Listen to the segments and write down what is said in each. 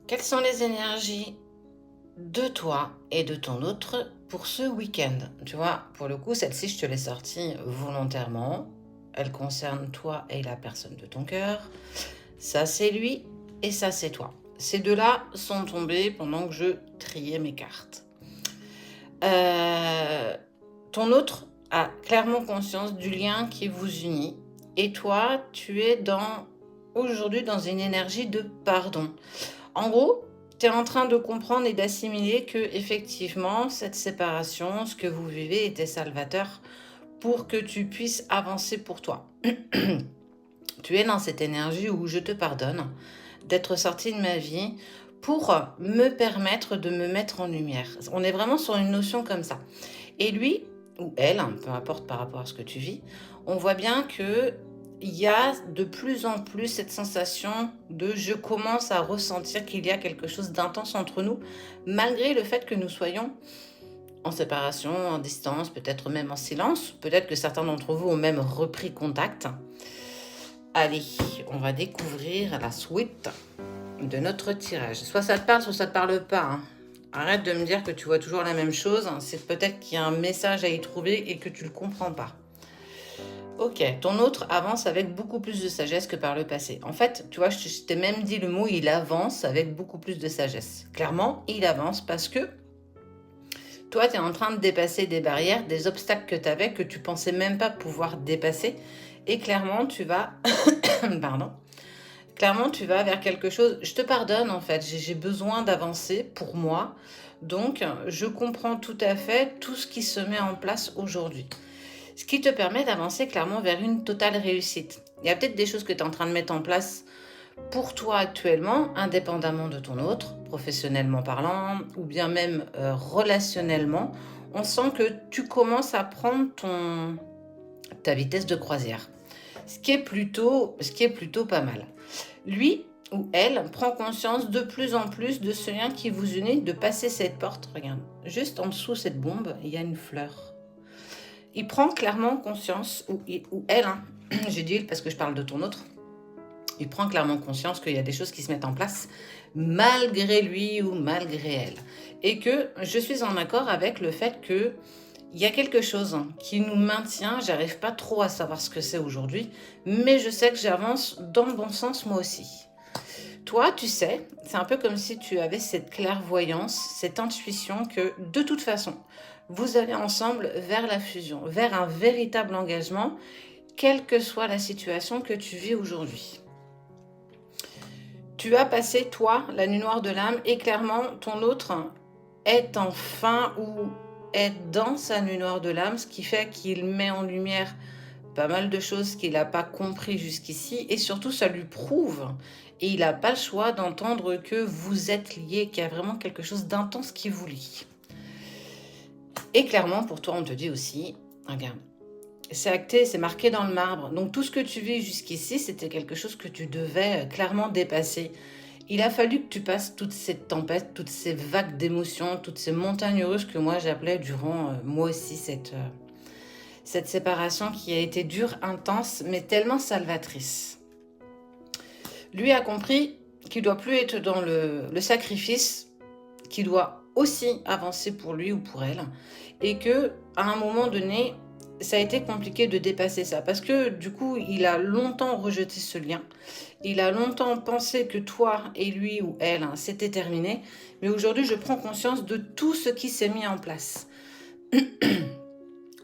Quelles sont les énergies de toi et de ton autre pour ce week-end? Tu vois, pour le coup, celle-ci, je te l'ai sortie volontairement. Elle concerne toi et la personne de ton cœur. Ça, c'est lui et ça, c'est toi. Ces deux-là sont tombés pendant que je triais mes cartes. Euh, Ton autre a clairement conscience du lien qui vous unit. Et toi, tu es aujourd'hui dans une énergie de pardon. En gros, tu es en train de comprendre et d'assimiler que effectivement cette séparation, ce que vous vivez, était salvateur pour que tu puisses avancer pour toi. Tu es dans cette énergie où je te pardonne d'être sorti de ma vie pour me permettre de me mettre en lumière. On est vraiment sur une notion comme ça. Et lui, ou elle, peu importe par rapport à ce que tu vis, on voit bien que il y a de plus en plus cette sensation de je commence à ressentir qu'il y a quelque chose d'intense entre nous, malgré le fait que nous soyons en séparation, en distance, peut-être même en silence. Peut-être que certains d'entre vous ont même repris contact. Allez, on va découvrir la suite de notre tirage. Soit ça te parle, soit ça te parle pas. Arrête de me dire que tu vois toujours la même chose. C'est peut-être qu'il y a un message à y trouver et que tu le comprends pas. Ok, ton autre avance avec beaucoup plus de sagesse que par le passé. En fait, tu vois, je t'ai même dit le mot, il avance avec beaucoup plus de sagesse. Clairement, il avance parce que toi, tu es en train de dépasser des barrières, des obstacles que tu avais, que tu pensais même pas pouvoir dépasser. Et clairement, tu vas... Pardon. Clairement, tu vas vers quelque chose. Je te pardonne, en fait. J'ai besoin d'avancer pour moi. Donc, je comprends tout à fait tout ce qui se met en place aujourd'hui. Ce qui te permet d'avancer clairement vers une totale réussite. Il y a peut-être des choses que tu es en train de mettre en place pour toi actuellement, indépendamment de ton autre, professionnellement parlant, ou bien même relationnellement. On sent que tu commences à prendre ta vitesse de croisière. Ce qui est plutôt pas mal. Lui ou elle prend conscience de plus en plus de ce lien qui vous unit, de passer cette porte. Regarde, juste en dessous de cette bombe, il y a une fleur. Il prend clairement conscience, ou elle, j'ai dit parce que je parle de ton autre, il prend clairement conscience qu'il y a des choses qui se mettent en place malgré lui ou malgré elle. Et que je suis en accord avec le fait que il y a quelque chose qui nous maintient, j'arrive pas trop à savoir ce que c'est aujourd'hui, mais je sais que j'avance dans le bon sens moi aussi. Toi, tu sais, c'est un peu comme si tu avais cette clairvoyance, cette intuition que de toute façon, vous allez ensemble vers la fusion, vers un véritable engagement, quelle que soit la situation que tu vis aujourd'hui. Tu as passé, toi, la nuit noire de l'âme, et clairement, ton autre est enfin ou est dans sa nuit noire de l'âme, ce qui fait qu'il met en lumière pas mal de choses qu'il n'a pas compris jusqu'ici, et surtout, ça lui prouve, et il n'a pas le choix d'entendre que vous êtes liés, qu'il y a vraiment quelque chose d'intense qui vous lie. Et clairement, pour toi, on te dit aussi, regarde, c'est acté, c'est marqué dans le marbre. Donc tout ce que tu vis jusqu'ici, c'était quelque chose que tu devais clairement dépasser. Il a fallu que tu passes toute cette tempête, toutes ces vagues d'émotions, toutes ces montagnes russes que moi j'appelais durant moi aussi cette séparation qui a été dure, intense, mais tellement salvatrice. Lui a compris qu'il doit plus être dans le sacrifice, qu'il doit aussi avancer pour lui ou pour elle, et que à un moment donné, ça a été compliqué de dépasser ça parce que du coup, il a longtemps rejeté ce lien. Il a longtemps pensé que toi et lui ou elle, c'était terminé. Mais aujourd'hui, je prends conscience de tout ce qui s'est mis en place.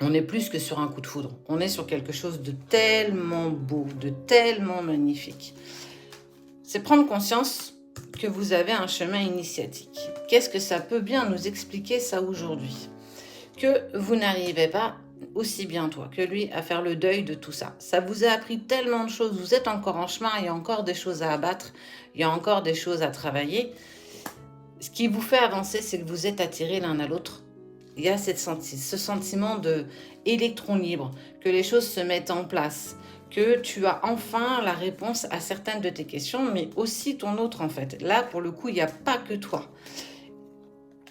On est plus que sur un coup de foudre. On est sur quelque chose de tellement beau, de tellement magnifique. C'est prendre conscience que vous avez un chemin initiatique. Qu'est-ce que ça peut bien nous expliquer ça aujourd'hui? Que vous n'arrivez pas aussi bien toi que lui à faire le deuil de tout ça. Ça vous a appris tellement de choses, vous êtes encore en chemin, il y a encore des choses à abattre, il y a encore des choses à travailler. Ce qui vous fait avancer, c'est que vous êtes attirés l'un à l'autre. Il y a ce sentiment d'électron libre, que les choses se mettent en place, que tu as enfin la réponse à certaines de tes questions, mais aussi ton autre en fait. Là, pour le coup, il n'y a pas que toi.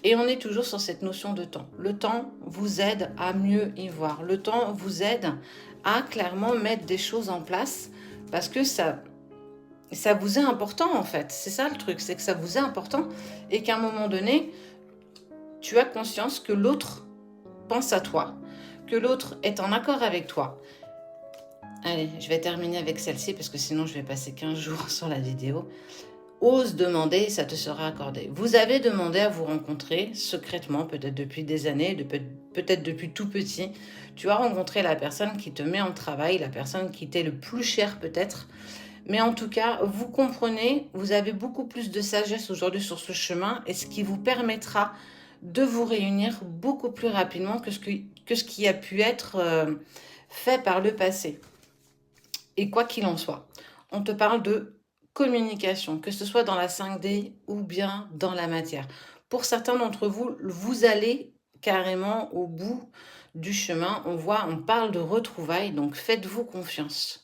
Et on est toujours sur cette notion de temps. Le temps vous aide à mieux y voir. Le temps vous aide à clairement mettre des choses en place parce que ça ça vous est important en fait. C'est ça le truc, c'est que ça vous est important et qu'à un moment donné, tu as conscience que l'autre pense à toi, que l'autre est en accord avec toi. Allez, je vais terminer avec celle-ci parce que sinon je vais passer 15 jours sur la vidéo. Ose demander, ça te sera accordé. Vous avez demandé à vous rencontrer secrètement, peut-être depuis des années, peut-être depuis tout petit. Tu as rencontré la personne qui te met en travail, la personne qui t'est le plus cher peut-être. Mais en tout cas, vous comprenez, vous avez beaucoup plus de sagesse aujourd'hui sur ce chemin et ce qui vous permettra de vous réunir beaucoup plus rapidement que ce qui a pu être fait par le passé. Et quoi qu'il en soit, on te parle de communication, que ce soit dans la 5D ou bien dans la matière. Pour certains d'entre vous, vous allez carrément au bout du chemin. On parle de retrouvailles, donc faites-vous confiance.